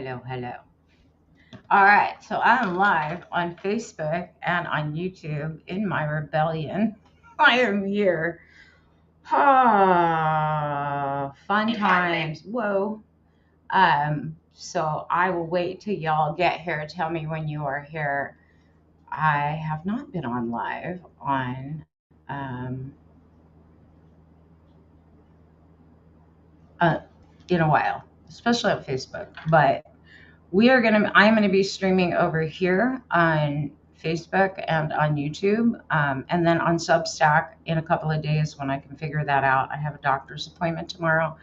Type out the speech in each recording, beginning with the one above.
Hello, hello. All right, so I'm live on Facebook and on YouTube in my rebellion. I am here. Ah, fun times. Whoa. So I will wait till y'all get here. Tell me when you are here. I have not been on live on um uh, in a while, especially on Facebook, but I'm gonna be streaming over here on Facebook and on YouTube, and then on Substack in a couple of days when I can figure that out. I have a doctor's appointment tomorrow,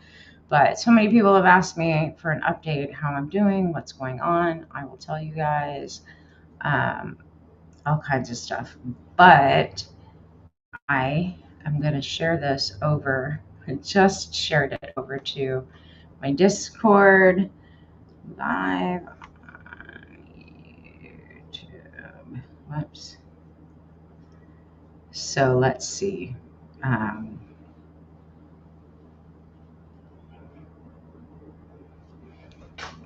but so many people have asked me for an update, how I'm doing, what's going on. I will tell you guys um, all kinds of stuff, but I am gonna share this over. I just shared it over to my Discord live on YouTube. Whoops. So let's see. Um,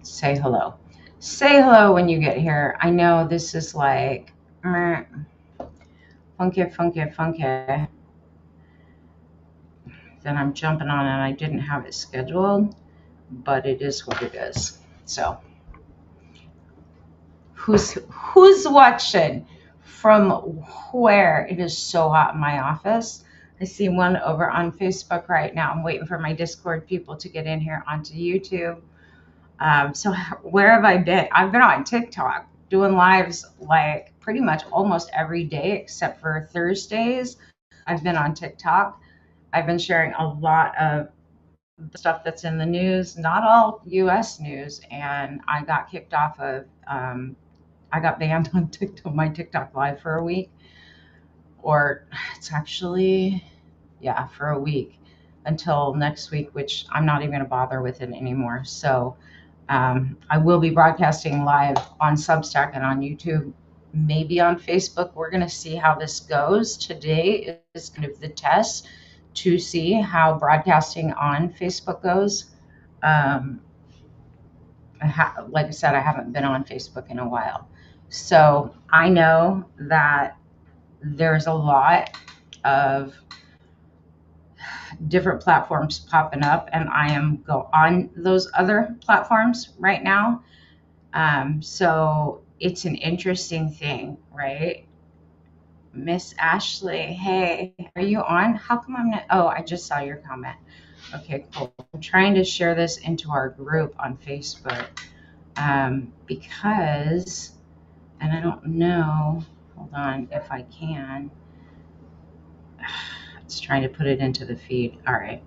say hello. Say hello when you get here. I know this is like funky, funky, funky. Then I'm jumping on and I didn't have it scheduled, but it is what it is. So who's watching from where? It is so hot in my office. I see one over on Facebook right now. I'm waiting for my Discord people to get in here onto YouTube. So where have I been? I've been on TikTok doing lives like pretty much almost every day except for Thursdays. I've been on TikTok. I've been sharing a lot of the stuff that's in the news, not all US news, and I got kicked off of I got banned on TikTok, my TikTok live for a week, or it's actually, yeah, for a week until next week, which I'm not even going to bother with it anymore. So I will be broadcasting live on Substack and on YouTube, maybe on Facebook. We're going to see how this goes. Today is kind of the test to see how broadcasting on Facebook goes. Um, like I said, I haven't been on Facebook in a while. So I know that there's a lot of different platforms popping up, and I am go on those other platforms right now. So it's an interesting thing, right? Miss Ashley, hey, are you on? How come I'm not? Oh, I just saw your comment. Okay, cool. I'm trying to share this into our group on Facebook because, and I don't know, hold on if I can. It's trying to put it into the feed. All right.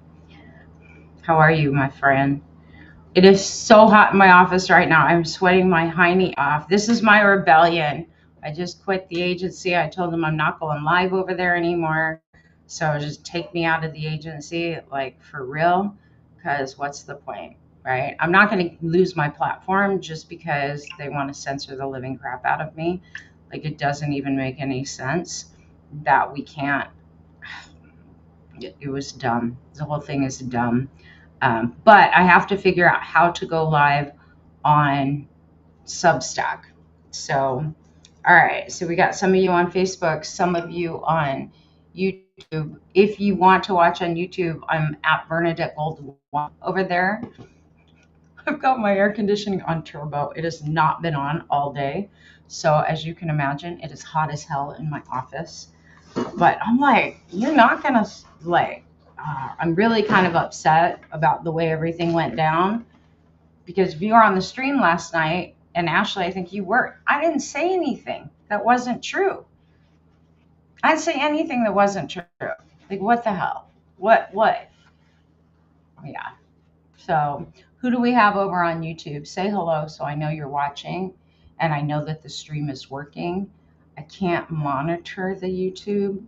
How are you, my friend? It is so hot in my office right now. I'm sweating my hiney off. This is my rebellion. I just quit the agency. I told them I'm not going live over there anymore. So just take me out of the agency, like for real, because what's the point, right? I'm not going to lose my platform just because they want to censor the living crap out of me. Like it doesn't even make any sense that we can't. It was dumb. The whole thing is dumb. But I have to figure out how to go live on Substack. So, all right. So we got some of you on Facebook, some of you on YouTube. If you want to watch on YouTube, I'm at Bernadette Gold over there. I've got my air conditioning on turbo. It has not been on all day. So as you can imagine, it is hot as hell in my office. But I'm like, you're not going to like, I'm really kind of upset about the way everything went down because if you were on the stream last night, and Ashley, I think you were, I didn't say anything that wasn't true. I didn't say anything that wasn't true. Like, what the hell? What? Yeah. So, who do we have over on YouTube? Say hello so I know you're watching and I know that the stream is working. I can't monitor the YouTube,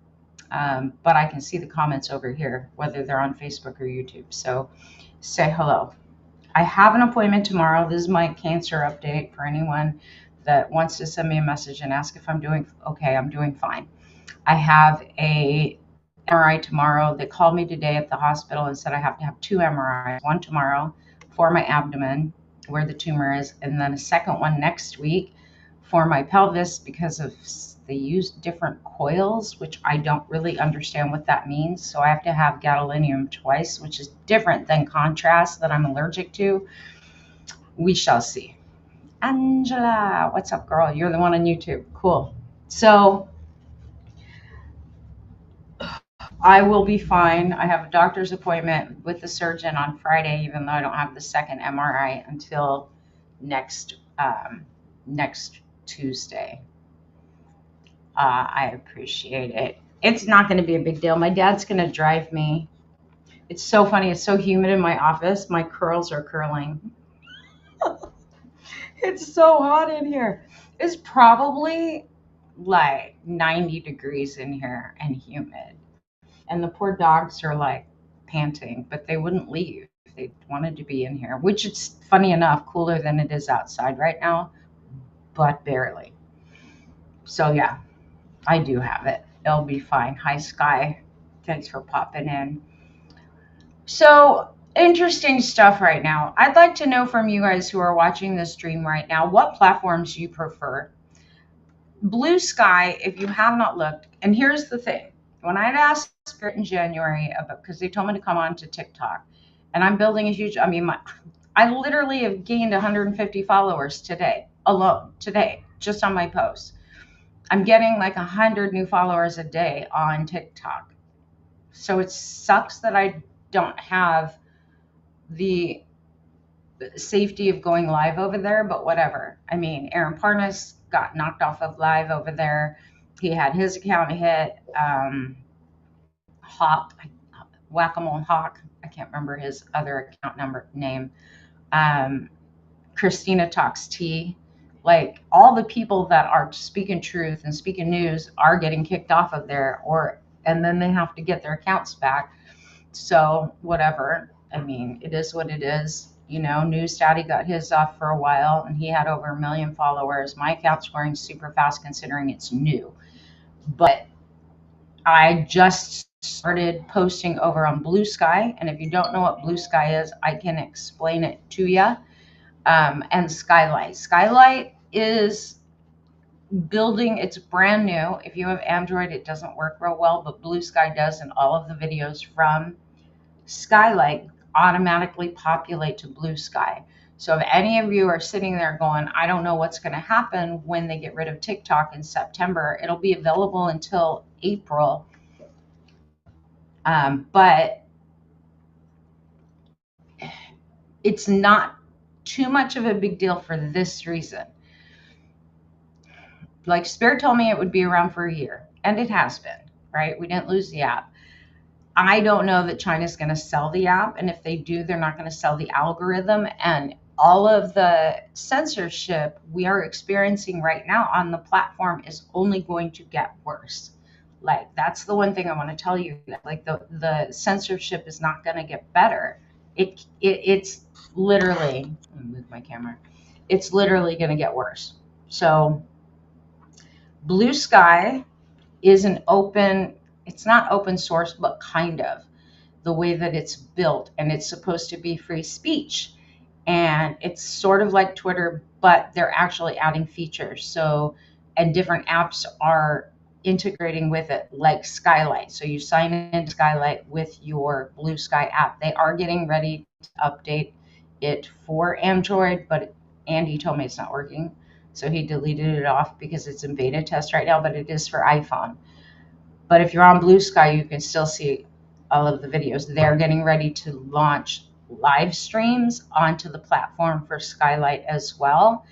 but I can see the comments over here, whether they're on Facebook or YouTube. So, say hello. I have an appointment tomorrow. This is my cancer update for anyone that wants to send me a message and ask if I'm doing okay. I'm doing fine. I have a MRI tomorrow. They called me today at the hospital and said I have to have two MRIs, one tomorrow for my abdomen where the tumor is, and then a second one next week for my pelvis because of they use different coils, which I don't really understand what that means. So I have to have gadolinium twice, which is different than contrast that I'm allergic to. We shall see. Angela, what's up, girl? You're the one on YouTube. Cool. So I will be fine. I have a doctor's appointment with the surgeon on Friday, even though I don't have the second MRI until next Tuesday. I appreciate it. It's not going to be a big deal. My dad's going to drive me. It's so funny. It's so humid in my office. My curls are curling. It's so hot in here. It's probably like 90 degrees in here and humid. And the poor dogs are like panting, but they wouldn't leave. They wanted to be in here, which it's funny enough, cooler than it is outside right now, but barely. So yeah, I do have it. It'll be fine. Hi, Sky. Thanks for popping in. So interesting stuff right now. I'd like to know from you guys who are watching this stream right now, what platforms you prefer. Blue Sky, if you have not looked, and here's the thing. When I'd asked Spirit in January about, because they told me to come on to TikTok, and I'm building a huge, I literally have gained 150 followers today, alone, today, just on my posts. I'm getting like 100 new followers a day on TikTok. So it sucks that I don't have the safety of going live over there, but whatever. I mean, Aaron Parnas got knocked off of live over there. He had his account hit. Hawk, Whack-A-Mole Hawk, I can't remember his other account name. Christina Talks Tea. Like all the people that are speaking truth and speaking news are getting kicked off of there, and then they have to get their accounts back. So whatever. I mean, it is what it is. You know, News Daddy got his off for a while and he had over 1 million followers. My account's growing super fast considering it's new. But I just started posting over on Blue Sky. And if you don't know what Blue Sky is, I can explain it to you. And Skylight. Skylight is building, it's brand new. If you have Android, it doesn't work real well, but Blue Sky does, and all of the videos from Skylight automatically populate to Blue Sky. So if any of you are sitting there going, I don't know what's going to happen when they get rid of TikTok in September, it'll be available until April. But it's not too much of a big deal for this reason. Like Spirit told me it would be around for a year, and it has been, right? We didn't lose the app. I don't know that China's going to sell the app, and if they do, they're not going to sell the algorithm, and all of the censorship we are experiencing right now on the platform is only going to get worse. Like, that's the one thing I want to tell you. Like, the censorship is not going to get better. It's literally, let me move my camera. It's literally going to get worse. So Blue Sky is an open, it's not open source, but kind of the way that it's built, and it's supposed to be free speech. And it's sort of like Twitter, but they're actually adding features. So, and different apps are integrating with it, like Skylight. So you sign into Skylight with your Blue Sky app. They are getting ready to update it for Android, but Andy told me it's not working. So he deleted it off because it's in beta test right now, but it is for iPhone. But if you're on Blue Sky, you can still see all of the videos. They're getting ready to launch live streams onto the platform for Skylight as well.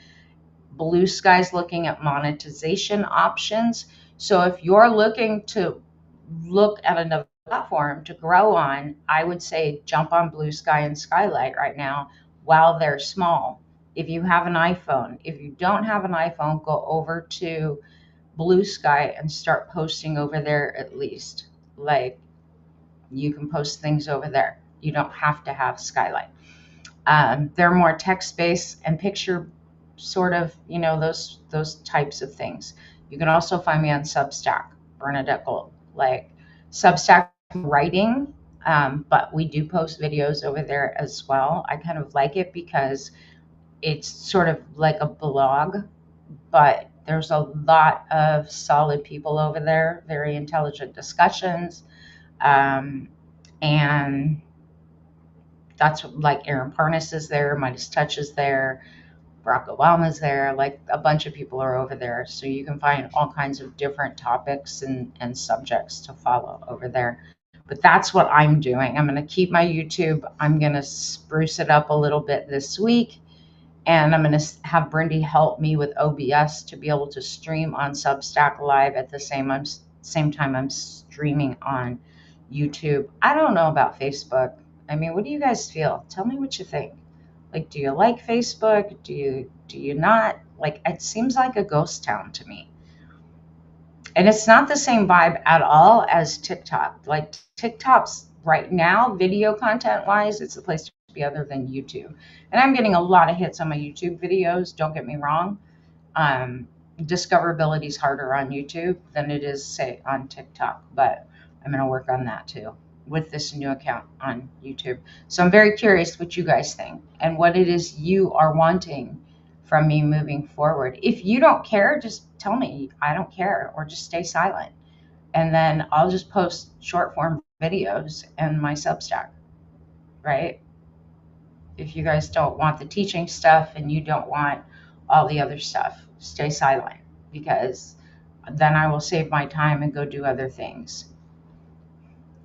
Blue Sky's looking at monetization options. So if you're looking to look at another platform to grow on, I would say jump on Blue Sky and Skylight right now while they're small. If you have an iPhone, if you don't have an iPhone, go over to Blue Sky and start posting over there at least. Like, you can post things over there. You don't have to have Skylight. They're more text-based and picture sort of, you know, those types of things. You can also find me on Substack, Bernadette Gold. Like, Substack writing, but we do post videos over there as well. I kind of like it because It's sort of like a blog, but there's a lot of solid people over there, very intelligent discussions. Um, and that's like Aaron Parnas is there, Midas Touch is there, Barack Obama's there, like a bunch of people are over there. So you can find all kinds of different topics and subjects to follow over there. But that's what I'm doing. I'm going to keep my YouTube. I'm going to spruce it up a little bit this week. And I'm going to have Brindy help me with OBS to be able to stream on Substack Live at the same time I'm streaming on YouTube. I don't know about Facebook. I mean, what do you guys feel? Tell me what you think. Like, do you like Facebook? Do you not? Like, it seems like a ghost town to me. And it's not the same vibe at all as TikTok. Like, TikTok's right now, video content wise, it's the place to be other than YouTube. And I'm getting a lot of hits on my YouTube videos, don't get me wrong. Discoverability is harder on YouTube than it is, say, on TikTok, but I'm going to work on that too with this new account on YouTube. So I'm very curious what you guys think and what it is you are wanting from me moving forward. If you don't care, just tell me I don't care, or just stay silent. And then I'll just post short form videos in my Substack, right? If you guys don't want the teaching stuff and you don't want all the other stuff, stay silent, because then I will save my time and go do other things.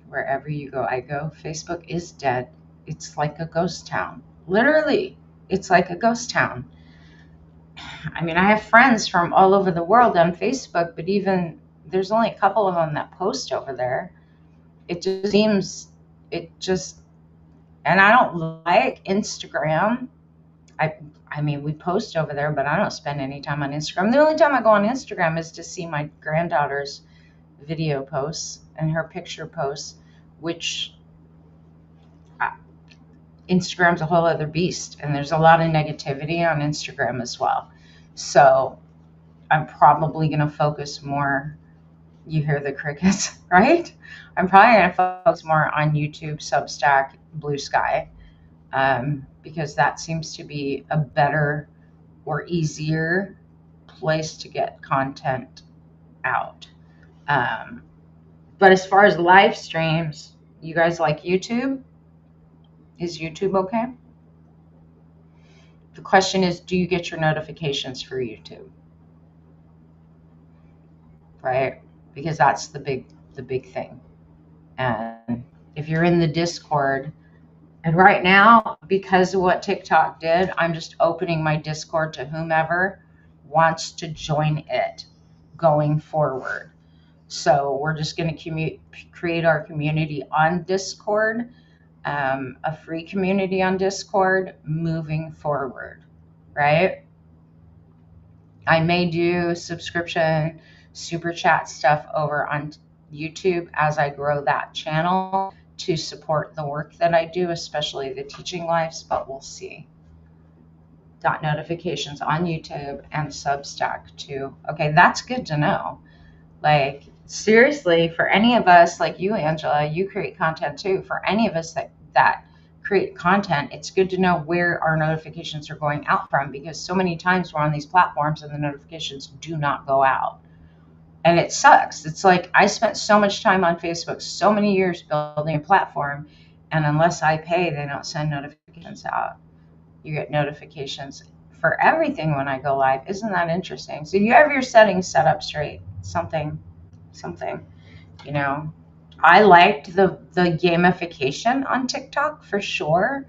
Wherever you go, I go. Facebook is dead. It's like a ghost town. Literally, it's like a ghost town. I mean, I have friends from all over the world on Facebook, but even there's only a couple of them that post over there. It just seems, and I don't like Instagram. I mean, we post over there, but I don't spend any time on Instagram. The only time I go on Instagram is to see my granddaughter's video posts and her picture posts, which Instagram's a whole other beast, and there's a lot of negativity on Instagram as well. So I'm probably going to focus more. You hear the crickets, right? I'm probably going to focus more on YouTube, Substack, Blue Sky, because that seems to be a better or easier place to get content out. But as far as live streams, you guys like YouTube? Is YouTube okay? The question is, do you get your notifications for YouTube? Right? Because that's the big thing. And if you're in the Discord, and right now, because of what TikTok did, I'm just opening my Discord to whomever wants to join it going forward. So we're just going to create our community on Discord, a free community on Discord moving forward, right? I may do subscription, super chat stuff over on YouTube as I grow that channel to support the work that I do, especially the teaching lives, but we'll see. Got notifications on YouTube and Substack too. Okay, that's good to know. Like, seriously, for any of us, like you, Angela, you create content too. For any of us that create content, it's good to know where our notifications are going out from, because so many times we're on these platforms and the notifications do not go out. And it sucks. It's like I spent so much time on Facebook, so many years building a platform, and unless I pay, they don't send notifications out. You get notifications for everything when I go live. Isn't that interesting? So you have your settings set up straight. Something, you know. I liked the gamification on TikTok for sure.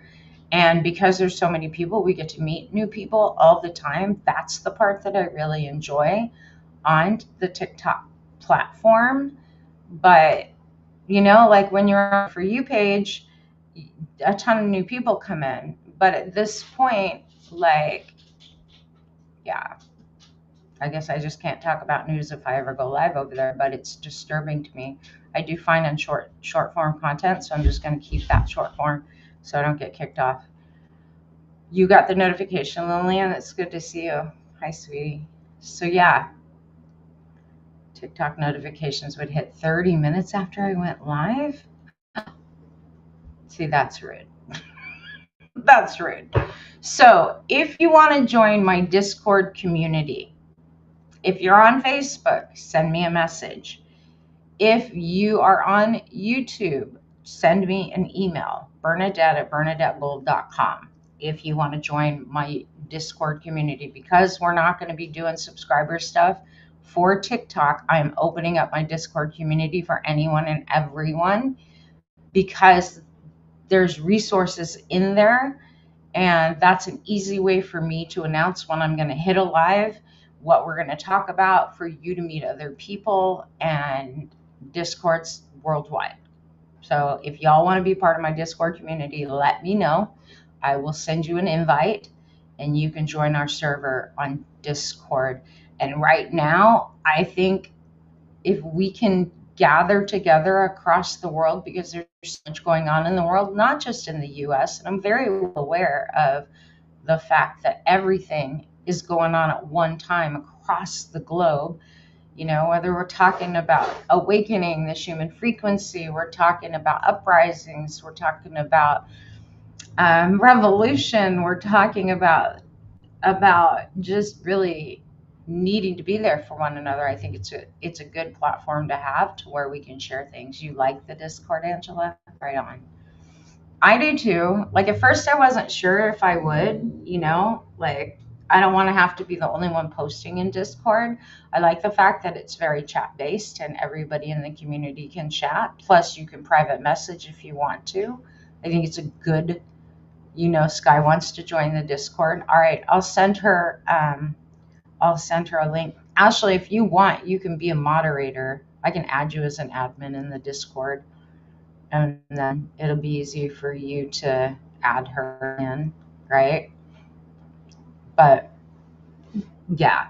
And because there's so many people, we get to meet new people all the time. That's the part that I really enjoy on the TikTok platform. But, like when you're on a For You page, a ton of new people come in. But at this point, like, yeah, I guess I just can't talk about news if I ever go live over there, but it's disturbing to me. I do fine on short form content, so I'm just going to keep that short form so I don't get kicked off. You got the notification, Lillian. It's good to see you. Hi, sweetie. So yeah, TikTok notifications would hit 30 minutes after I went live. See, that's rude. That's rude. So if you want to join my Discord community, if you're on Facebook, send me a message. If you are on YouTube, send me an email, Bernadette@BernadetteGold.com. If you want to join my Discord community, because we're not going to be doing subscriber stuff for TikTok, I'm opening up my Discord community for anyone and everyone because there's resources in there, and that's an easy way for me to announce when I'm going to hit a live, what we're going to talk about, for you to meet other people, and Discord's worldwide. So if y'all want to be part of my Discord community, let me know. I will send you an invite and you can join our server on Discord. And right now, I think if we can gather together across the world, because there's so much going on in the world, not just in the US, and I'm very aware of the fact that everything is going on at one time across the globe. You know, whether we're talking about awakening the human frequency, we're talking about uprisings, we're talking about revolution, we're talking about just really needing to be there for one another. I think it's a good platform to have to where we can share things. You like the Discord, Angela? Right on. I do too. Like at first I wasn't sure if I would, like I don't want to have to be the only one posting in Discord. I like the fact that it's very chat based and everybody in the community can chat. Plus you can private message if you want to. I think it's a good, Sky wants to join the Discord. All right, I'll send her a link. Ashley, if you want, you can be a moderator. I can add you as an admin in the Discord, and then it'll be easy for you to add her in, right? But yeah,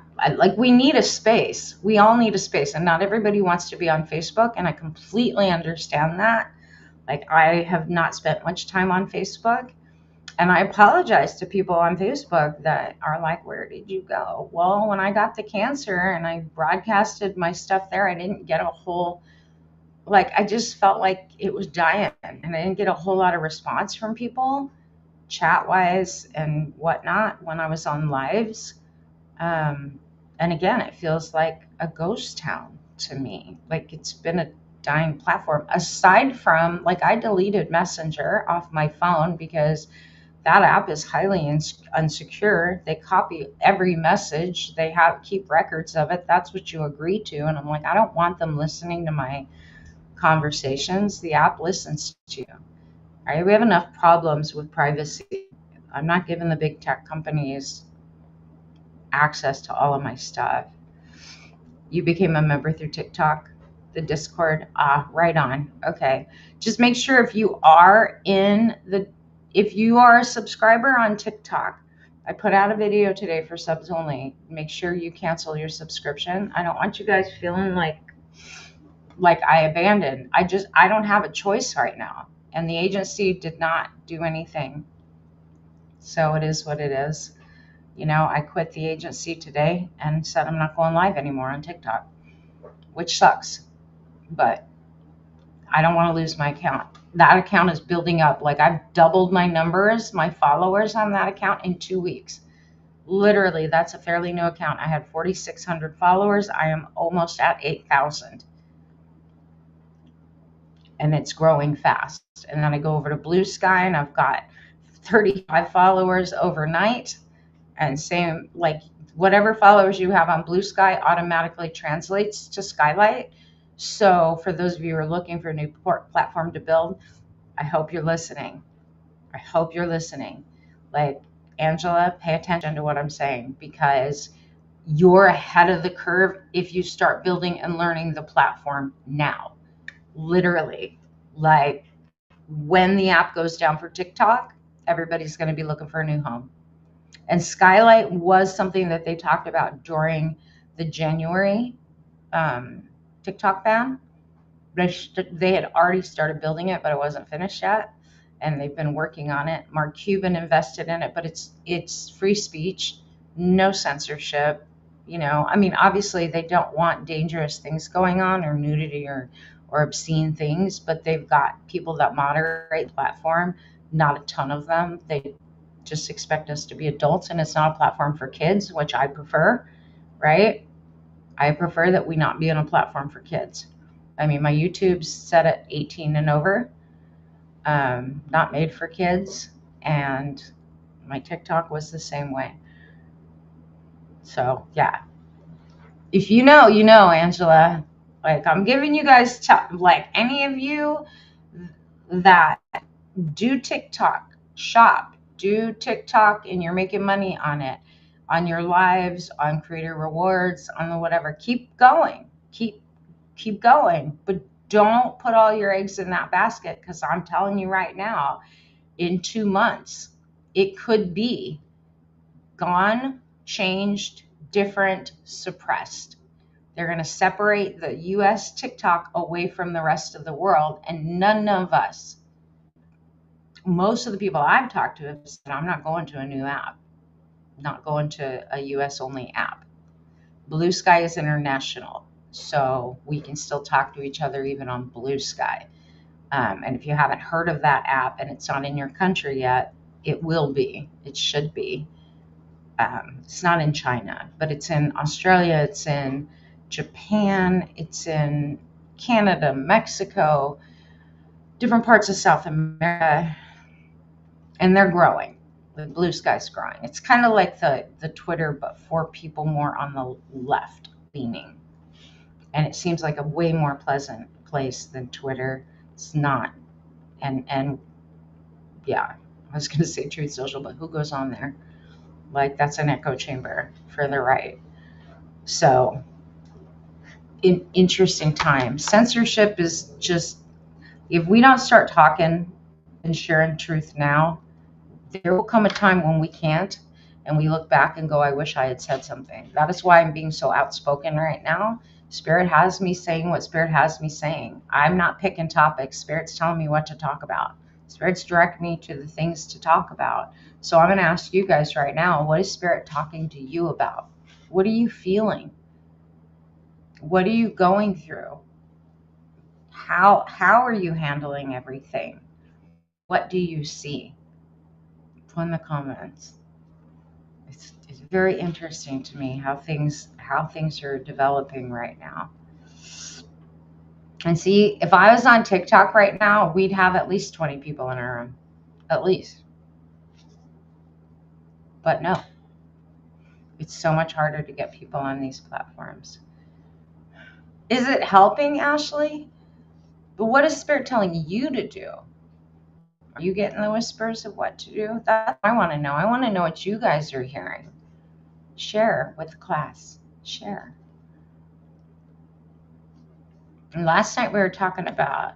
we need a space. We all need a space, and not everybody wants to be on Facebook, and I completely understand that. Like, I have not spent much time on Facebook, and I apologize to people on Facebook that are like, where did you go? Well, when I got the cancer and I broadcasted my stuff there, I didn't get a whole, I just felt like it was dying, and I didn't get a whole lot of response from people, chat wise and whatnot, when I was on lives. And again, it feels like a ghost town to me. Like it's been a dying platform. Aside from, I deleted Messenger off my phone because that app is highly unsecure. They copy every message. They keep records of it. That's what you agree to. And I'm like, I don't want them listening to my conversations. The app listens to you. All right, we have enough problems with privacy. I'm not giving the big tech companies access to all of my stuff. You became a member through TikTok, the Discord. Right on. Okay. Just make sure if you are a subscriber on TikTok, I put out a video today for subs only. Make sure you cancel your subscription. I don't want you guys feeling like I abandoned. I don't have a choice right now. And the agency did not do anything. So it is what it is. I quit the agency today and said I'm not going live anymore on TikTok, which sucks. But I don't want to lose my account. That account is building up. I've doubled my numbers, my followers on that account in 2 weeks. Literally, that's a fairly new account. I had 4,600 followers. I am almost at 8,000. And it's growing fast. And then I go over to Blue Sky and I've got 35 followers overnight. And same, whatever followers you have on Blue Sky automatically translates to Skylight. So for those of you who are looking for a new platform to build, I hope you're listening. I hope you're listening. Angela, pay attention to what I'm saying, because you're ahead of the curve if you start building and learning the platform now. Literally, when the app goes down for TikTok, everybody's going to be looking for a new home. And Skylight was something that they talked about during the January TikTok ban. They had already started building it, but it wasn't finished yet. And they've been working on it. Mark Cuban invested in it, but it's free speech, no censorship. Obviously they don't want dangerous things going on, or nudity or obscene things, but they've got people that moderate the platform. not a ton of them. They just expect us to be adults, and it's not a platform for kids, which I prefer, right? I prefer that we not be on a platform for kids. I mean, my YouTube's set at 18 and over, not made for kids, and my TikTok was the same way. So, yeah. If you know, you know, Angela. Like, I'm giving you guys, like, any of you that do TikTok, shop, do TikTok, and you're making money on it, on your lives, on creator rewards, on the whatever. Keep going. Keep going. But don't put all your eggs in that basket, because I'm telling you right now, in 2 months, it could be gone, changed, different, suppressed. They're going to separate the US TikTok away from the rest of the world, and none of us, most of the people I've talked to have said, I'm not going to a new app, not going to a US only app. Blue Sky is international, so we can still talk to each other even on Blue Sky. And if you haven't heard of that app and it's not in your country yet, it will be. It should be. It's not in China, but it's in Australia, it's in Japan, it's in Canada, Mexico, different parts of South America, and they're growing. The Blue Sky's growing. It's kind of like the Twitter, but for people more on the left leaning. And it seems like a way more pleasant place than Twitter. It's not. And yeah, I was going to say Truth Social, but who goes on there? Like, that's an echo chamber for the right. So, interesting time. Censorship is just, if we don't start talking and sharing truth now, there will come a time when we can't, and we look back and go, I wish I had said something. That is why I'm being so outspoken right now. Spirit has me saying what Spirit has me saying. I'm not picking topics. Spirit's telling me what to talk about. Spirit's direct me to the things to talk about. So I'm going to ask you guys right now, what is Spirit talking to you about? What are you feeling? What are you going through? How are you handling everything? What do you see? Put in the comments. It's very interesting to me how things are developing right now. And see, if I was on TikTok right now, we'd have at least 20 people in our room. At least. But no. It's so much harder to get people on these platforms. Is it helping, Ashley? But what is Spirit telling you to do? Are you getting the whispers of what to do? That's what I want to know. I want to know what you guys are hearing. Share with the class. Share. And last night we were talking about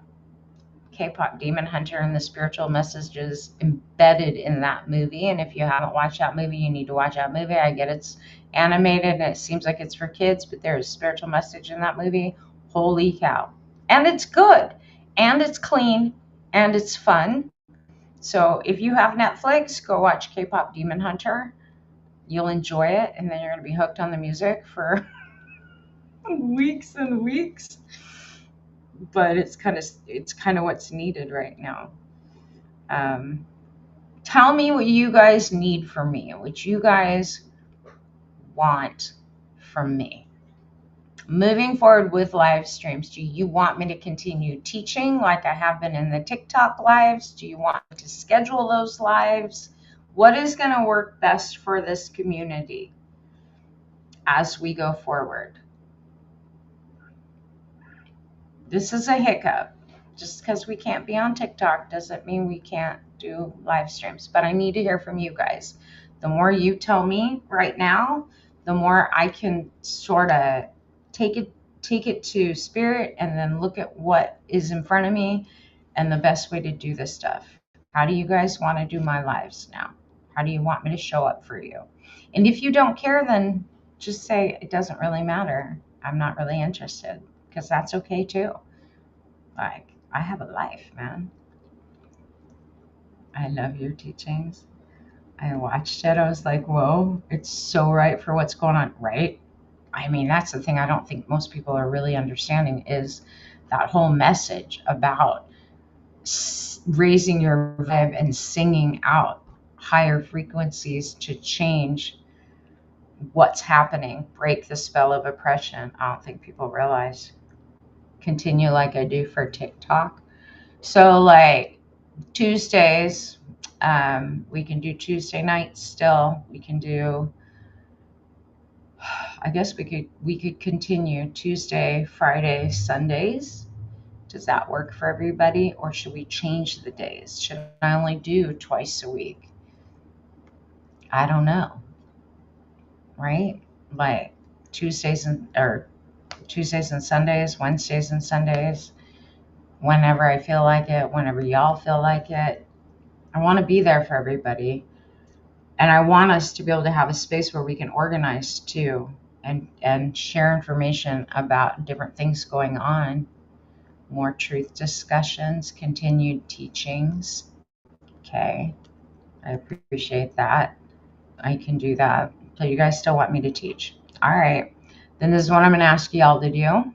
K-pop Demon Hunter and the spiritual messages embedded in that movie. And if you haven't watched that movie, you need to watch that movie. I get it's animated and it seems like it's for kids, but there's a spiritual message in that movie. Holy cow. And it's good. And it's clean. And it's fun. So if you have Netflix, go watch K-pop Demon Hunter. You'll enjoy it. And then you're going to be hooked on the music for weeks and weeks. But it's kind of what's needed right now. Tell me what you guys need from me, what you guys want from me. Moving forward with live streams, do you want me to continue teaching like I have been in the TikTok lives? Do you want me to schedule those lives? What is going to work best for this community as we go forward? This is a hiccup. Just because we can't be on TikTok doesn't mean we can't do live streams. But I need to hear from you guys. The more you tell me right now, the more I can sort of take it to Spirit and then look at what is in front of me and the best way to do this stuff. How do you guys want to do my lives now? How do you want me to show up for you? And if you don't care, then just say it doesn't really matter. I'm not really interested, because that's okay too. Like, I have a life, man. I love your teachings. I watched it. I was like, whoa, it's so right for what's going on, right? I mean, that's the thing I don't think most people are really understanding, is that whole message about raising your vibe and singing out higher frequencies to change what's happening, break the spell of oppression. I don't think people realize. Continue like I do for TikTok. So, like Tuesdays, we can do Tuesday nights still. We can do, I guess we could continue Tuesday, Friday, Sundays. Does that work for everybody? Or should we change the days? Should I only do twice a week? I don't know, right? Like Tuesdays and Sundays, Wednesdays and Sundays, whenever I feel like it, whenever y'all feel like it. I want to be there for everybody. And I want us to be able to have a space where we can organize too, and share information about different things going on, more truth discussions, continued teachings. Okay, I appreciate that. I can do that. So you guys still want me to teach? All right. Then this is what I'm going to ask y'all to do.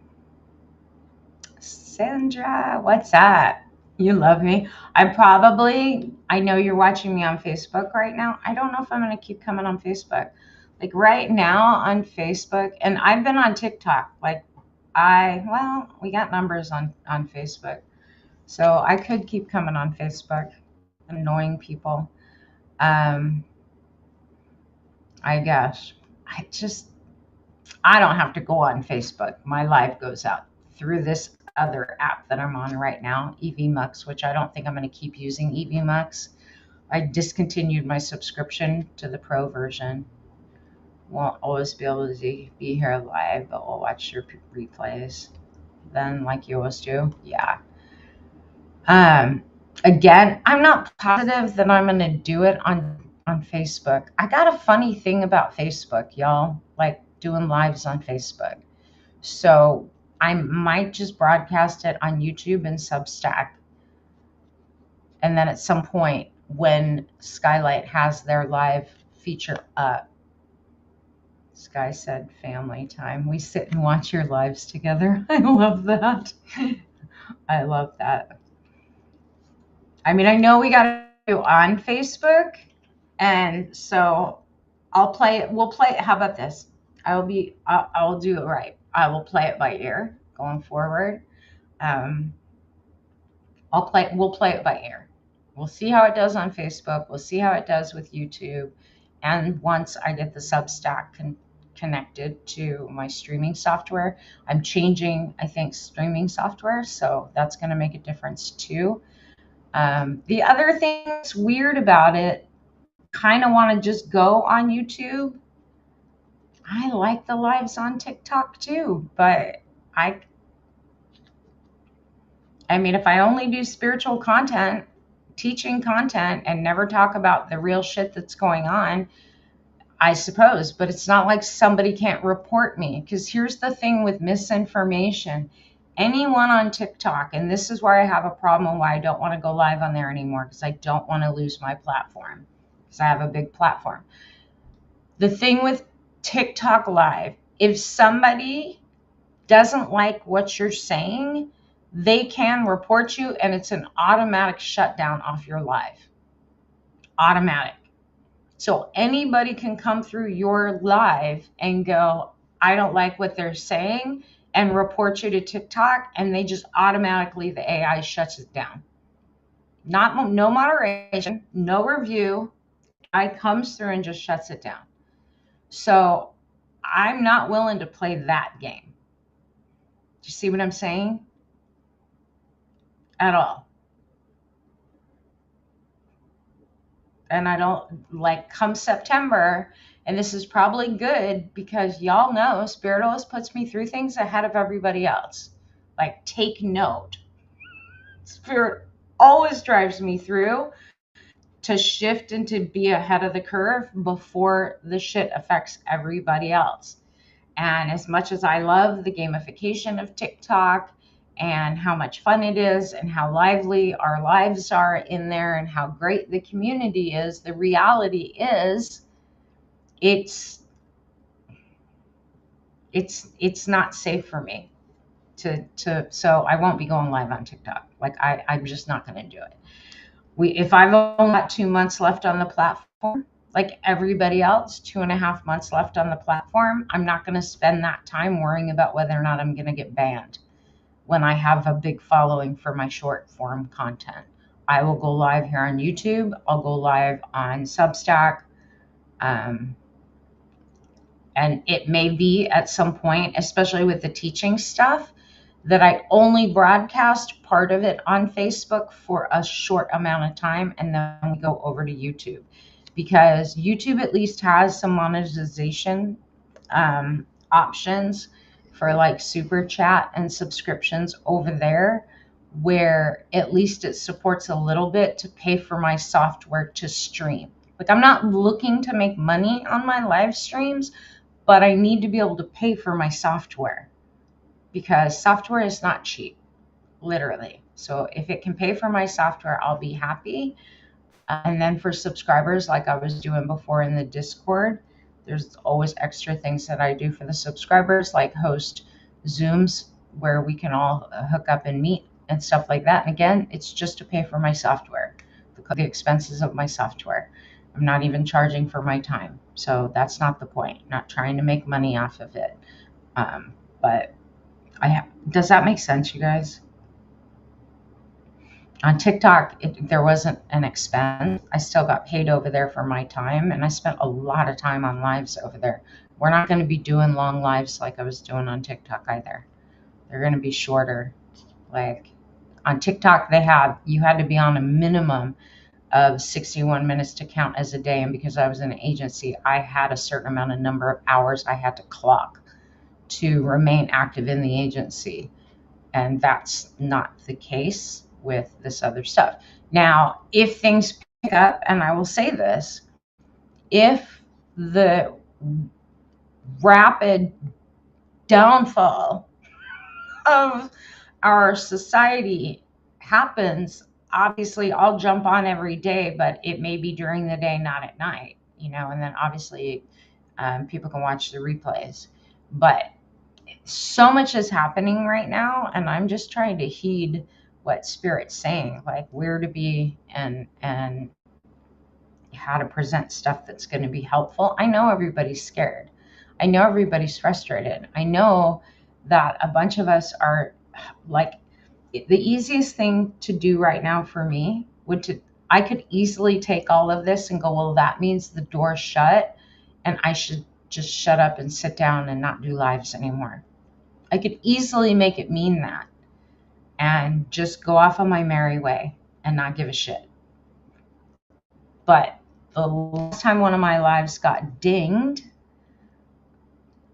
Sandra, what's up? You love me. I know you're watching me on Facebook right now. I don't know if I'm going to keep coming on Facebook. Like right now on Facebook, and I've been on TikTok. We got numbers on Facebook. So I could keep coming on Facebook, annoying people. Um, I guess. I don't have to go on Facebook. My live goes out through this other app that I'm on right now, EVMux, which I don't think I'm going to keep using EVMux. I discontinued my subscription to the pro version. Won't always be able to be here live, but we'll watch your replays then, like you always do. Yeah. Again, I'm not positive that I'm going to do it on Facebook. I got a funny thing about Facebook, y'all, like doing lives on Facebook. So I might just broadcast it on YouTube and Substack. And then at some point when Skylight has their live feature up, Sky said family time. We sit and watch your lives together. I love that. I love that. I mean, I know we got to do on Facebook. And so I'll play it. We'll play it. How about this? I'll do it right. I will play it by ear going forward. Um, we'll play it by ear. We'll see how it does on Facebook. We'll see how it does with YouTube. And once I get the Substack connected to my streaming software, I'm changing, I think, streaming software. So that's going to make a difference too. The other thing that's weird about it, kind of want to just go on YouTube. I like the lives on TikTok too, but I mean, if I only do spiritual content, teaching content, and never talk about the real shit that's going on, I suppose, but it's not like somebody can't report me. Because here's the thing with misinformation. Anyone on TikTok, and this is where I have a problem, why I don't want to go live on there anymore, because I don't want to lose my platform, because I have a big platform. The thing with TikTok live, if somebody doesn't like what you're saying, they can report you, and it's an automatic shutdown off your live. Automatic. So anybody can come through your live and go, I don't like what they're saying, and report you to TikTok, and they just automatically, the AI shuts it down. No moderation, no review. AI comes through and just shuts it down. So I'm not willing to play that game. Do you see what I'm saying? At all. And I don't like come September, and this is probably good because y'all know Spirit always puts me through things ahead of everybody else. Like, take note. Spirit always drives me through to shift and to be ahead of the curve before the shit affects everybody else. And as much as I love the gamification of TikTok and how much fun it is and how lively our lives are in there and how great the community is, the reality is it's not safe for me to so I won't be going live on TikTok. Like I'm just not going to do it. If I've only got 2 months left on the platform, like everybody else, 2.5 months left on the platform, I'm not going to spend that time worrying about whether or not I'm going to get banned when I have a big following for my short form content. I will go live here on YouTube. I'll go live on Substack. And it may be at some point, especially with the teaching stuff, that I only broadcast part of it on Facebook for a short amount of time and then we go over to YouTube. Because YouTube at least has some monetization options for like super chat and subscriptions over there, where at least it supports a little bit to pay for my software to stream. Like I'm not looking to make money on my live streams, but I need to be able to pay for my software because software is not cheap, literally. So if it can pay for my software, I'll be happy. And then for subscribers, like I was doing before in the Discord, there's always extra things that I do for the subscribers, like host Zooms where we can all hook up and meet and stuff like that. And again, it's just to pay for my software, the expenses of my software. I'm not even charging for my time. So that's not the point. Not trying to make money off of it. But does that make sense, you guys? On TikTok, there wasn't an expense. I still got paid over there for my time, and I spent a lot of time on lives over there. We're not going to be doing long lives like I was doing on TikTok either. They're going to be shorter. Like on TikTok, you had to be on a minimum of 61 minutes to count as a day. And because I was in an agency, I had a certain amount of number of hours I had to clock to remain active in the agency. And that's not the case with this other stuff. Now, if things pick up, and I will say this, if the rapid downfall of our society happens, obviously I'll jump on every day, but it may be during the day, not at night, and then obviously people can watch the replays. But so much is happening right now, and I'm just trying to heed what Spirit's saying, like where to be and how to present stuff that's going to be helpful. I know everybody's scared. I know everybody's frustrated. I know that a bunch of us are like, the easiest thing to do right now for me I could easily take all of this and go, well, that means the door's shut and I should just shut up and sit down and not do lives anymore. I could easily make it mean that and just go off on my merry way and not give a shit. But the last time one of my lives got dinged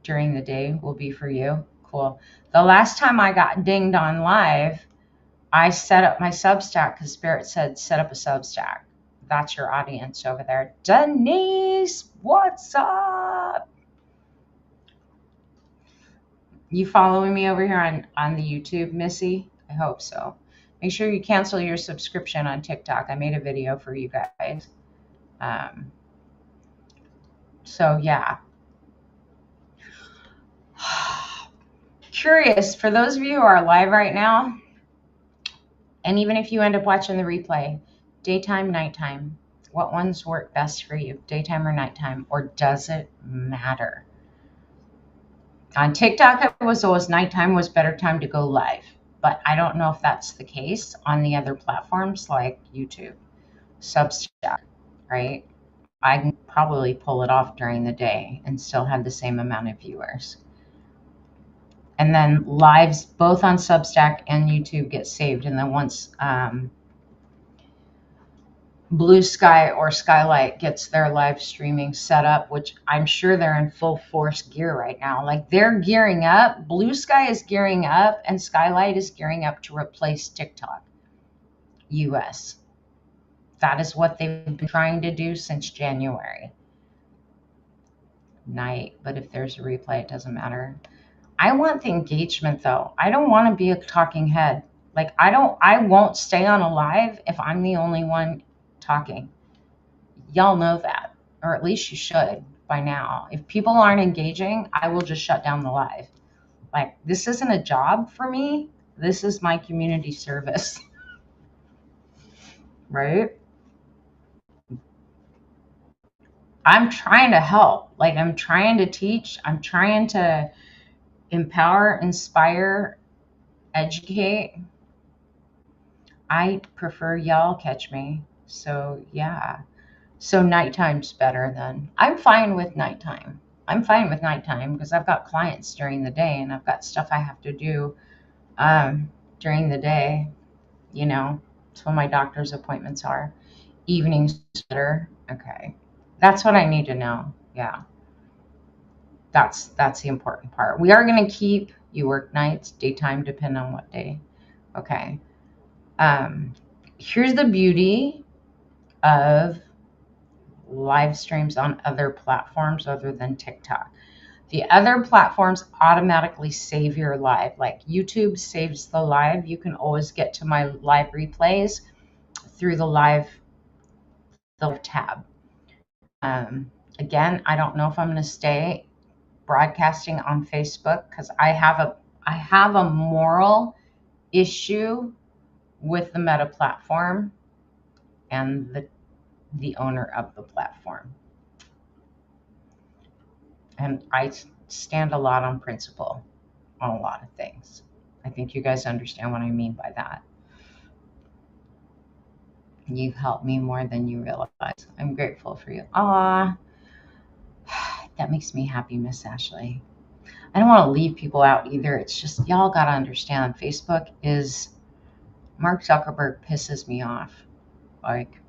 during the day will be for you. Cool. The last time I got dinged on live, I set up my Substack because Spirit said, set up a Substack. That's your audience over there. Denise, what's up? You following me over here on the YouTube, Missy? I hope so. Make sure you cancel your subscription on TikTok. I made a video for you guys. So yeah. Curious, for those of you who are live right now, and even if you end up watching the replay, daytime, nighttime, what ones work best for you, daytime or nighttime, or does it matter? On TikTok, it was always nighttime was better time to go live, but I don't know if that's the case on the other platforms like YouTube, Substack, right? I can probably pull it off during the day and still have the same amount of viewers. And then lives both on Substack and YouTube get saved. And then once Blue Sky or Skylight gets their live streaming set up, which I'm sure they're in full force gear right now. Like they're gearing up. Blue Sky is gearing up and Skylight is gearing up to replace TikTok US. That is what they've been trying to do since January. Night, but if there's a replay, it doesn't matter. I want the engagement though. I don't want to be a talking head. Like I won't stay on a live if I'm the only one talking. Y'all know that, or at least you should by now. If people aren't engaging, I will just shut down the live. Like this isn't a job for me. This is my community service. right? I'm trying to help. Like, I'm trying to teach. I'm trying to empower, inspire, educate. I prefer y'all catch me. So, yeah. So, nighttime's better then. I'm fine with nighttime. I'm fine with nighttime because I've got clients during the day and I've got stuff I have to do during the day, you know. That's when my doctor's appointments are. Evenings better. Okay. That's what I need to know. Yeah. That's the important part. We are going to keep you work nights, daytime, depend on what day. Okay. Um, Here's the beauty of live streams on other platforms other than TikTok. The other platforms automatically save your live. Like YouTube saves the live. You can always get to my live replays through the tab. Again, I don't know if I'm going to stay broadcasting on Facebook because I have a moral issue with the Meta platform and the owner of the platform. And I stand a lot on principle on a lot of things. I think you guys understand what I mean by that. You've helped me more than you realize. I'm grateful for you. Ah, that makes me happy, Miss Ashley. I don't want to leave people out either. It's just y'all got to understand Facebook is Mark Zuckerberg pisses me off. Like,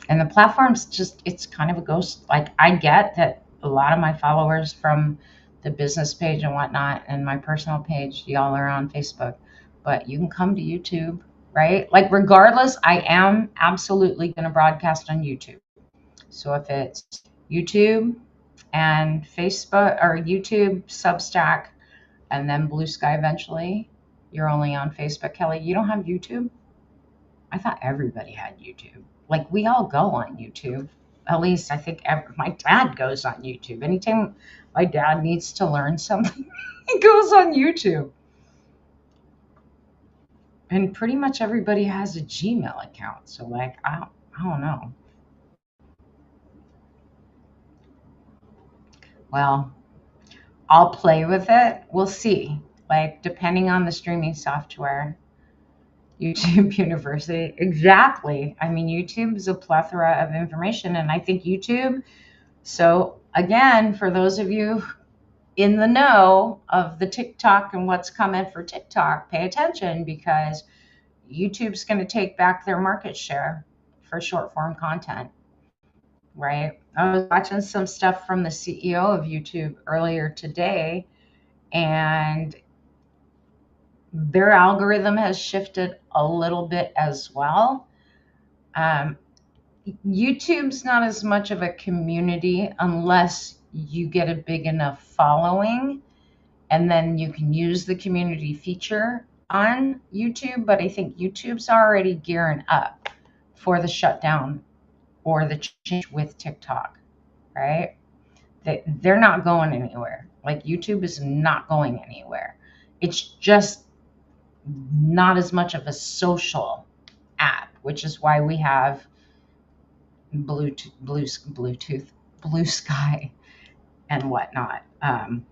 and the platform's just, it's kind of a ghost. Like, I get that a lot of my followers from the business page and whatnot and my personal page, y'all are on Facebook, but you can come to YouTube, right? Like, regardless, I am absolutely going to broadcast on YouTube. So if it's YouTube and Facebook, or YouTube, Substack, and then Blue Sky eventually, you're only on Facebook. Kelly, you don't have YouTube? I thought everybody had YouTube. Like, we all go on YouTube. At least I think my dad goes on YouTube. Anytime my dad needs to learn something, he goes on YouTube. And pretty much everybody has a Gmail account. So, like, I don't know. Well, I'll play with it. We'll see. Like, depending on the streaming software. YouTube University. Exactly. I mean, YouTube is a plethora of information. And I think YouTube, so again, for those of you in the know of the TikTok and what's coming for TikTok, pay attention because YouTube's going to take back their market share for short form content, right? I was watching some stuff from the CEO of YouTube earlier today, and their algorithm has shifted a little bit as well. Um, YouTube's not as much of a community unless you get a big enough following, and then you can use the community feature on YouTube. But I think YouTube's already gearing up for the shutdown or the change with TikTok, right? They're not going anywhere. Like, YouTube is not going anywhere. It's just not as much of a social app, which is why we have Bluetooth, Blue Sky, and whatnot. And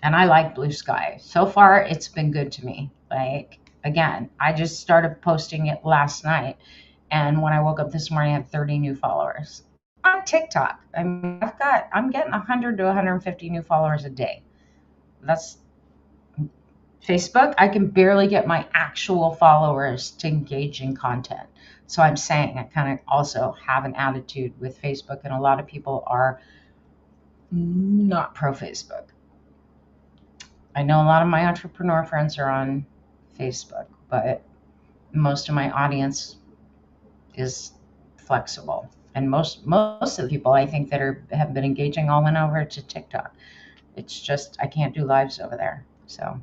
I like Blue Sky. So far, it's been good to me. Like, again, I just started posting it last night, and when I woke up this morning, I had 30 new followers on TikTok. I mean, I'm getting 100 to 150 new followers a day. That's Facebook. I can barely get my actual followers to engage in content. So I'm saying I kind of also have an attitude with Facebook, and a lot of people are not pro Facebook. I know a lot of my entrepreneur friends are on Facebook, but most of my audience is flexible. And most of the people I think that have been engaging all went over to TikTok. It's just I can't do lives over there. So,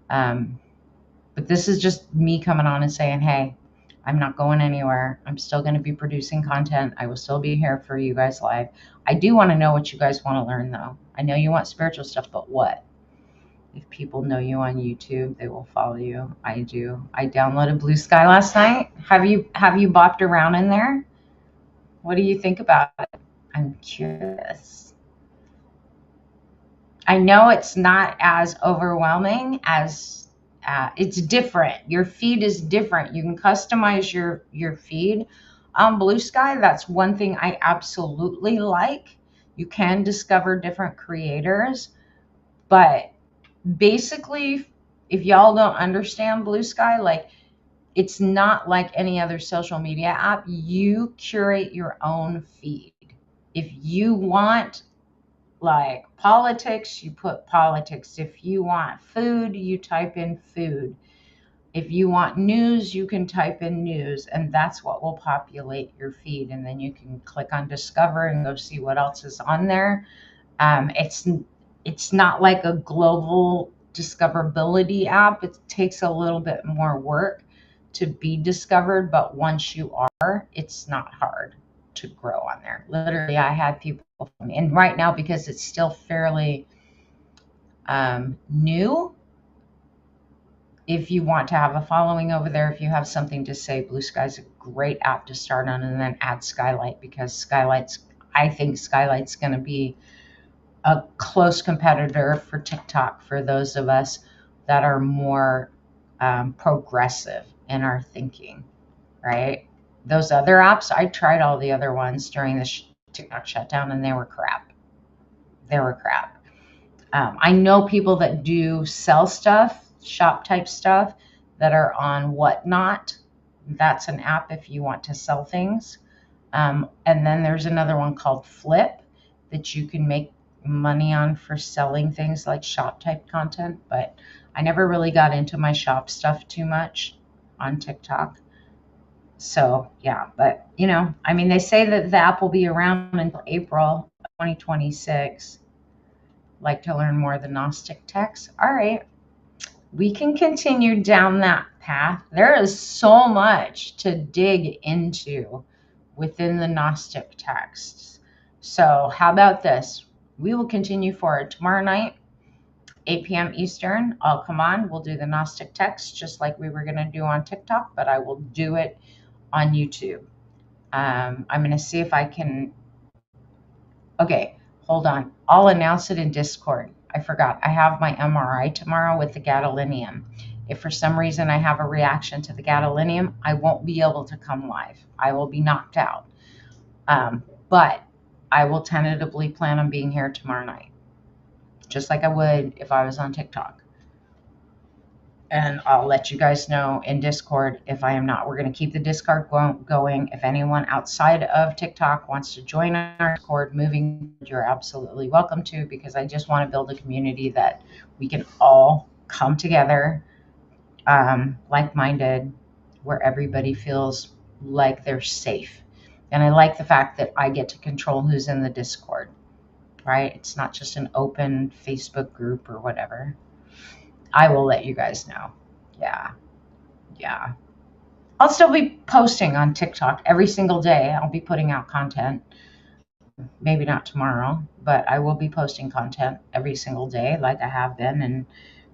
but this is just me coming on and saying, hey, I'm not going anywhere. I'm still going to be producing content. I will still be here for you guys live. I do want to know what you guys want to learn, though. I know you want spiritual stuff, but what? If people know you on YouTube, they will follow you. I do. I downloaded Blue Sky last night. Have you bopped around in there? What do you think about it? I'm curious. I know it's not as overwhelming as it's different. Your feed is different. You can customize your feed on Blue Sky. That's one thing I absolutely like. You can discover different creators, but basically, if y'all don't understand Blue Sky, like it's not like any other social media app. You curate your own feed. If you want like politics, you put politics. If you want food, you type in food. If you want news, you can type in news, and that's what will populate your feed. And then you can click on discover and go see what else is on there. It's not like a global discoverability app. It takes a little bit more work to be discovered, but once you are, it's not hard to grow on there. Literally, I had people, and right now, because it's still fairly new, if you want to have a following over there, if you have something to say, Blue Sky's a great app to start on, and then add Skylight, because I think Skylight's going to be a close competitor for TikTok for those of us that are more progressive in our thinking, right? Those other apps, I tried all the other ones during the TikTok shutdown, and they were crap. They were crap. I know people that do sell stuff, shop type stuff, that are on Whatnot. That's an app if you want to sell things. And then there's another one called Flip that you can make money on for selling things like shop type content. But I never really got into my shop stuff too much on TikTok. So yeah, but I mean, they say that the app will be around until April 2026. Like to learn more of the Gnostic texts? All right, we can continue down that path. There is so much to dig into within the Gnostic texts. So how about this? We will continue forward tomorrow night, 8 p.m. Eastern. I'll come on. We'll do the Gnostic text just like we were going to do on TikTok, but I will do it on YouTube. I'm going to see if I can. Okay, hold on. I'll announce it in Discord. I forgot. I have my MRI tomorrow with the gadolinium. If for some reason I have a reaction to the gadolinium, I won't be able to come live. I will be knocked out. But I will tentatively plan on being here tomorrow night, just like I would if I was on TikTok. And I'll let you guys know in Discord if I am not. We're going to keep the Discord going. If anyone outside of TikTok wants to join our Discord moving, you're absolutely welcome to, because I just want to build a community that we can all come together, like-minded, where everybody feels like they're safe. And I like the fact that I get to control who's in the Discord, right? It's not just an open Facebook group or whatever. I will let you guys know. Yeah. I'll still be posting on TikTok every single day. I'll be putting out content. Maybe not tomorrow, but I will be posting content every single day like I have been, and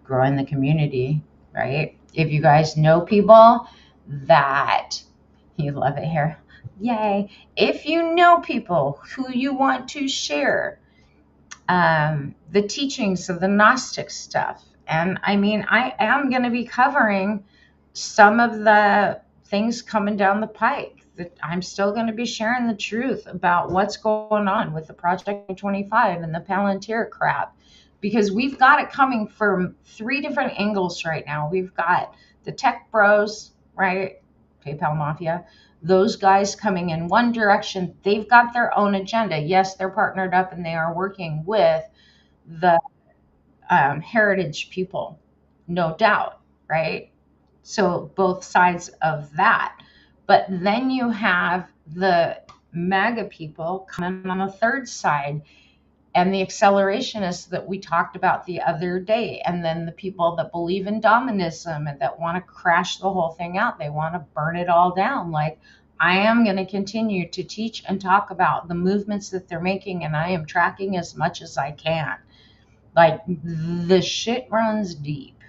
growing the community, right? If you guys know people that you love it here, yay. If you know people who you want to share the teachings of the Gnostic stuff, and I mean, I am going to be covering some of the things coming down the pike. That I'm still going to be sharing the truth about what's going on with the Project 25 and the Palantir crap, because we've got it coming from 3 different angles right now. We've got the tech bros, right? PayPal Mafia. Those guys coming in one direction. They've got their own agenda. Yes, they're partnered up and they are working with the heritage people, no doubt, right? So both sides of that. But then you have the MAGA people coming on the third side, and the accelerationists that we talked about the other day, and then the people that believe in dominism and that want to crash the whole thing out. They want to burn it all down. Like, I am going to continue to teach and talk about the movements that they're making, and I am tracking as much as I can. Like, the shit runs deep.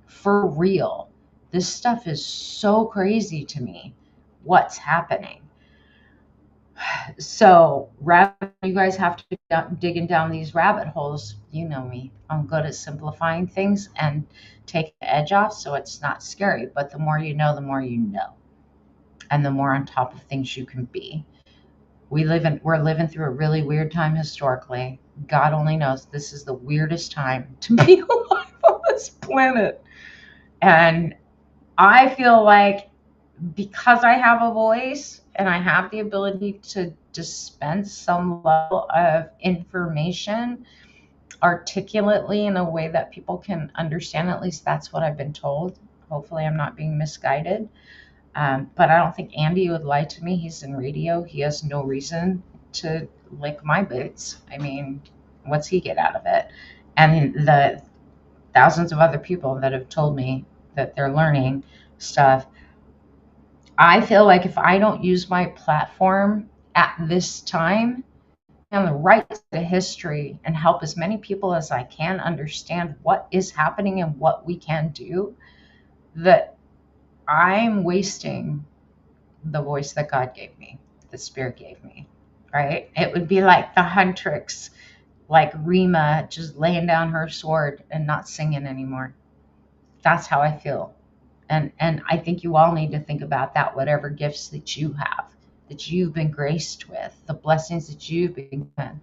For real. This stuff is so crazy to me. What's happening? So, you guys have to be digging down these rabbit holes. You know me. I'm good at simplifying things and taking the edge off so it's not scary. But the more you know, the more you know. And the more on top of things you can be. We're living through a really weird time historically. God only knows this is the weirdest time to be alive on this planet. And I feel like, because I have a voice and I have the ability to dispense some level of information articulately in a way that people can understand, at least that's what I've been told. Hopefully, I'm not being misguided. But I don't think Andy would lie to me. He's in radio. He has no reason to lick my boots. I mean, what's he get out of it? And the thousands of other people that have told me that they're learning stuff. I feel like if I don't use my platform at this time on the right side of history and help as many people as I can understand what is happening and what we can do, that I'm wasting the voice that God gave me, the Spirit gave me, right? It would be like the Huntrix, like Rima just laying down her sword and not singing anymore. That's how I feel. And I think you all need to think about that, whatever gifts that you have, that you've been graced with, the blessings that you've been given.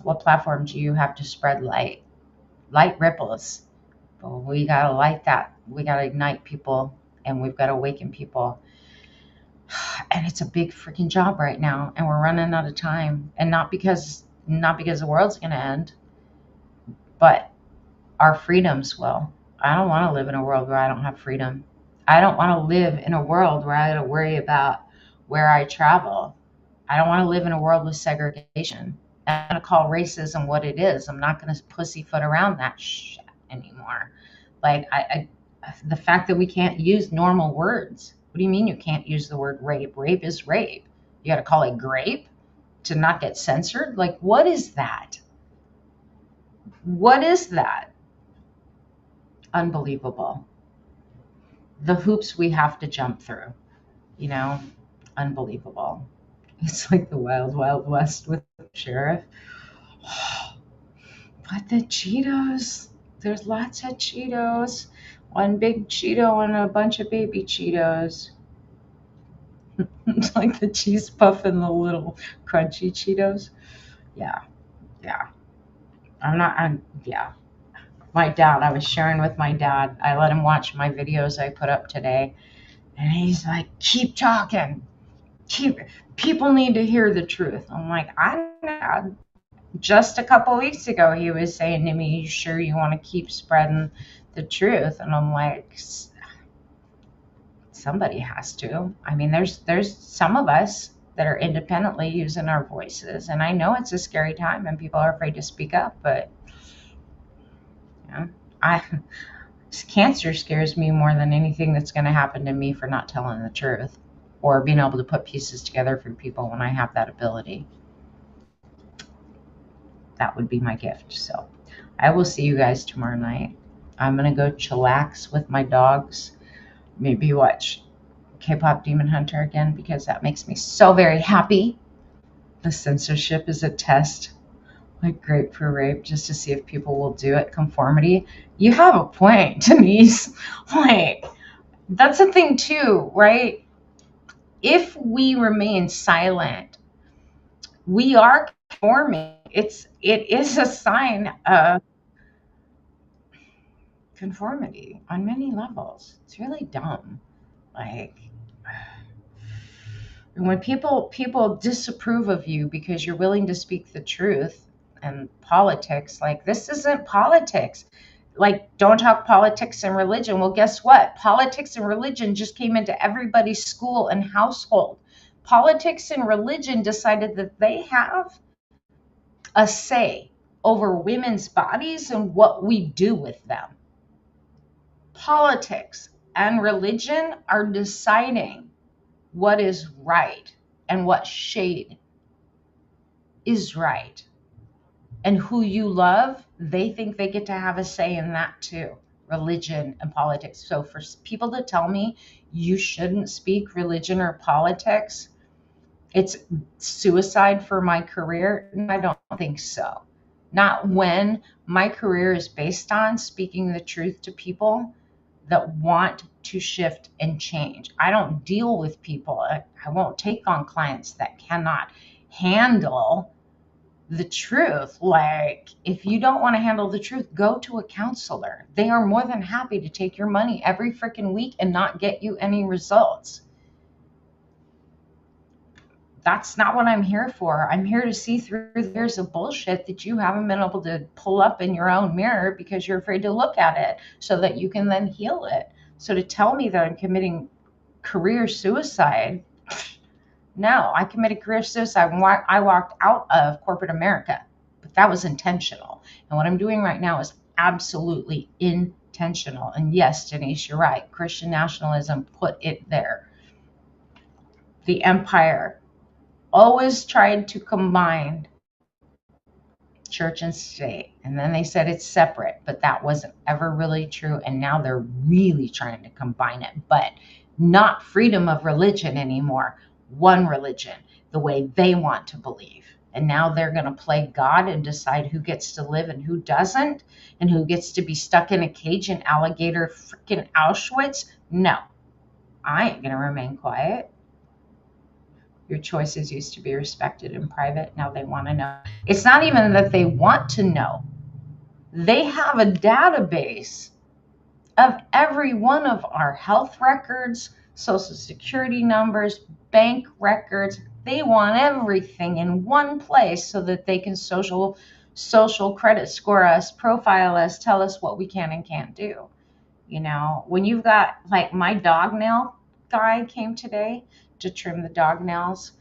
What platform do you have to spread light? Light ripples. But we got to light that. We got to ignite people, and we've got to awaken people. And it's a big freaking job right now, and we're running out of time. And not because the world's going to end, but our freedoms will. I don't want to live in a world where I don't have freedom. I don't want to live in a world where I got to worry about where I travel. I don't want to live in a world with segregation. I'm going to call racism what it is. I'm not going to pussyfoot around that shit anymore. Like, the fact that we can't use normal words. What do you mean you can't use the word rape? Rape is rape. You got to call it grape to not get censored? Like, what is that? What is that? Unbelievable. The hoops we have to jump through, unbelievable. It's like the wild, wild west with the sheriff. But the Cheetos, there's lots of Cheetos. One big Cheeto and a bunch of baby Cheetos. It's like the cheese puff and the little crunchy Cheetos. Yeah. Yeah. My dad, I was sharing with my dad. I let him watch my videos I put up today. And he's like, keep talking. People need to hear the truth. I'm like, I don't know. Just a couple weeks ago, he was saying to me, you sure you want to keep spreading the truth? And I'm like, somebody has to. I mean, there's some of us that are independently using our voices. And I know it's a scary time and people are afraid to speak up, but cancer scares me more than anything that's going to happen to me for not telling the truth or being able to put pieces together for people when I have that ability. That would be my gift. So I will see you guys tomorrow night. I'm going to go chillax with my dogs. Maybe watch K-pop Demon Hunter again because that makes me so very happy. The censorship is a test, like Grape for Rape, just to see if people will do it. Conformity. You have a point, Denise. Like, that's a thing too, right? If we remain silent, we are conforming. It is a sign of conformity on many levels. It's really dumb. Like, when people disapprove of you because you're willing to speak the truth and politics, like, this isn't politics. Like, don't talk politics and religion. Well, guess what? Politics and religion just came into everybody's school and household. Politics and religion decided that they have a say over women's bodies and what we do with them. Politics and religion are deciding what is right and what shade is right and who you love They think they get to have a say in that too, religion and politics. So for people to tell me you shouldn't speak religion or politics, it's suicide for my career. I don't think so. Not when my career is based on speaking the truth to people that want to shift and change. I don't deal with people. I won't take on clients that cannot handle the truth. Like, if you don't want to handle the truth, go to a counselor. They are more than happy to take your money every freaking week and not get you any results. That's not what I'm here for. I'm here to see through the years of bullshit that you haven't been able to pull up in your own mirror because you're afraid to look at it so that you can then heal it. So to tell me that I'm committing career suicide, no, I committed career suicide when I walked out of corporate America, but that was intentional. And what I'm doing right now is absolutely intentional. And yes, Denise, you're right. Christian nationalism put it there. The empire always tried to combine church and state. And then they said it's separate, but that wasn't ever really true. And now they're really trying to combine it, but not freedom of religion anymore. One religion, the way they want to believe. And now they're going to play God and decide who gets to live and who doesn't, and who gets to be stuck in a cage in alligator freaking Auschwitz. No, I ain't going to remain quiet. Your choices used to be respected in private. Now they want to know. It's not even that they want to know. They have a database of every one of our health records, social security numbers, bank records. They want everything in one place so that they can social credit score us, profile us, tell us what we can and can't do. You know, when you've got, like, my dog nail guy came today to trim the dog nails.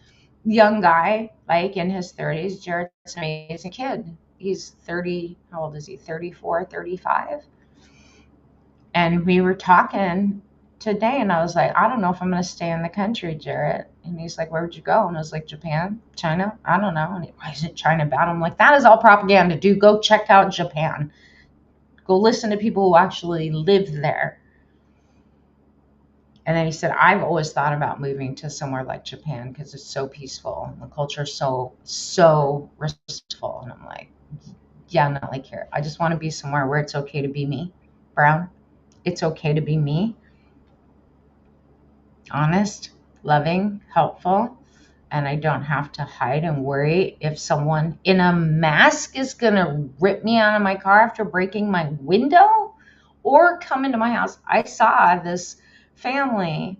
Young guy, like in his 30s. Jared's an amazing kid. He's 30, how old is he? 34, 35. And we were talking today, and I was like, I don't know if I'm going to stay in the country, Jared. And he's like, where would you go? And I was like, Japan, China, I don't know. And why isn't China bad? I'm like, that is all propaganda, dude. Go check out Japan. Go listen to people who actually live there. And then he said, I've always thought about moving to somewhere like Japan because it's so peaceful and the culture is so respectful. And I'm like, yeah, not like here. I just want to be somewhere where it's okay to be me, Brown. It's okay to be me. Honest, loving, helpful. And I don't have to hide and worry if someone in a mask is going to rip me out of my car after breaking my window or come into my house. I saw this family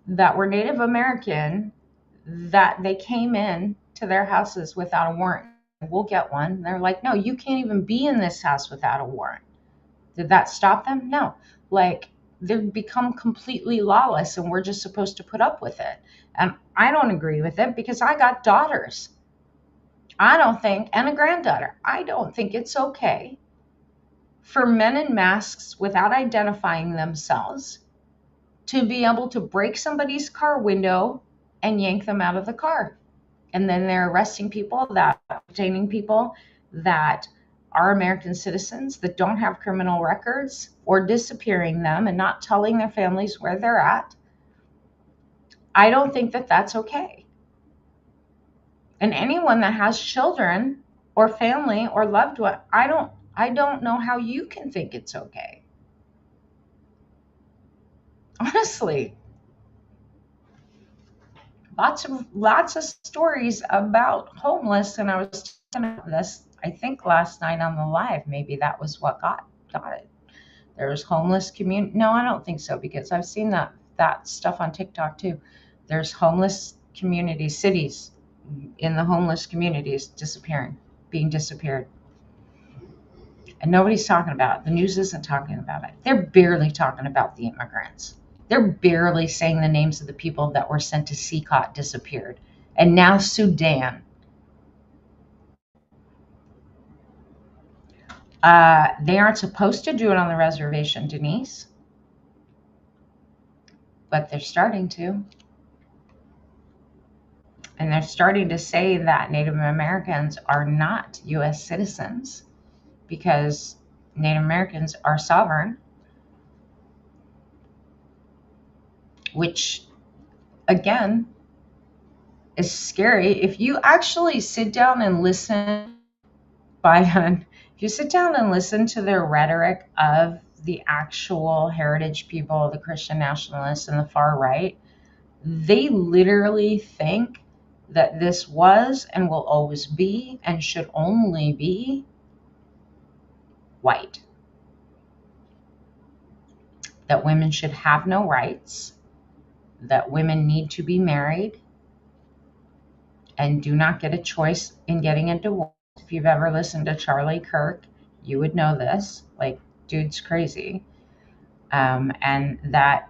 that were Native American that they came in to their houses without a warrant. We'll get one. They're like, no, you can't even be in this house without a warrant. Did that stop them? No. Like, they've become completely lawless and we're just supposed to put up with it. And I don't agree with it because I got daughters. I don't think, and a granddaughter, I don't think it's okay for men in masks without identifying themselves to be able to break somebody's car window and yank them out of the car. And then they're arresting people, detaining people that are American citizens that don't have criminal records, or disappearing them and not telling their families where they're at. I don't think that that's okay. And anyone that has children or family or loved one, I don't know how you can think it's okay. Honestly. Lots of stories about homeless, and I was talking about this, I think, last night on the live. Maybe that was what got it. There's homeless community. No, I don't think so, because I've seen that stuff on TikTok too. There's homeless communities, cities in the homeless communities being disappeared. And nobody's talking about it. The news isn't talking about it. They're barely talking about the immigrants. They're barely saying the names of the people that were sent to CCOT disappeared. And now Sudan. They aren't supposed to do it on the reservation, Denise. But they're starting to. And they're starting to say that Native Americans are not U.S. citizens. because Native Americans are sovereign, which again is scary. If you actually sit down and listen if you sit down and listen to their rhetoric of the actual heritage people, the Christian nationalists and the far right, they literally think that this was and will always be and should only be white. That women should have no rights, that women need to be married and do not get a choice in getting a divorce. If you've ever listened to Charlie Kirk, you would know this. Like, dude's crazy. And that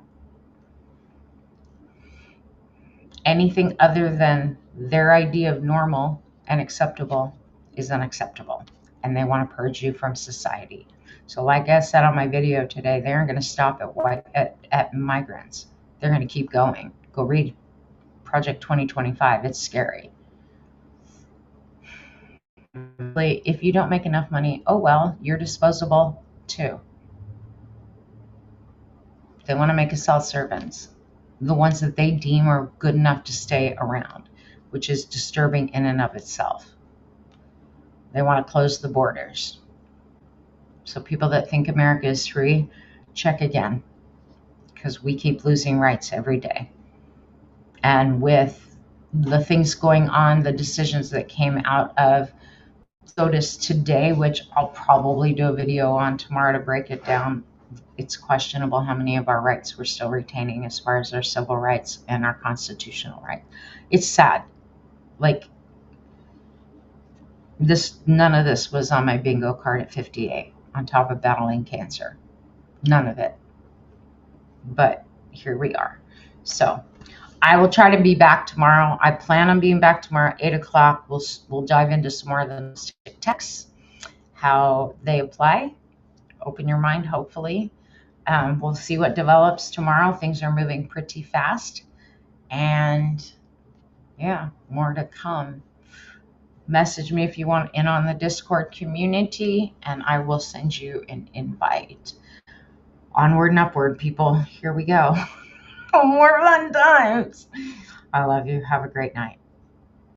anything other than their idea of normal and acceptable is unacceptable. And they want to purge you from society. So like I said on my video today, they aren't going to stop at migrants. They're going to keep going. Go read Project 2025. It's scary. If you don't make enough money, oh well, you're disposable too. They want to make us all servants, the ones that they deem are good enough to stay around, which is disturbing in and of itself. They want to close the borders. So people that think America is free, check again, because we keep losing rights every day. And with the things going on, the decisions that came out of SOTUS today, which I'll probably do a video on tomorrow to break it down, it's questionable how many of our rights we're still retaining as far as our civil rights and our constitutional rights. It's sad. Like, none of this was on my bingo card at 58, on top of battling cancer. None of it. But here we are. So I will try to be back tomorrow. I plan on being back tomorrow at 8 o'clock. We'll dive into some more of the texts, how they apply. Open your mind, hopefully. We'll see what develops tomorrow. Things are moving pretty fast. And yeah, more to come. Message me if you want in on the Discord community, and I will send you an invite. Onward and upward, people. Here we go. More fun times. I love you. Have a great night.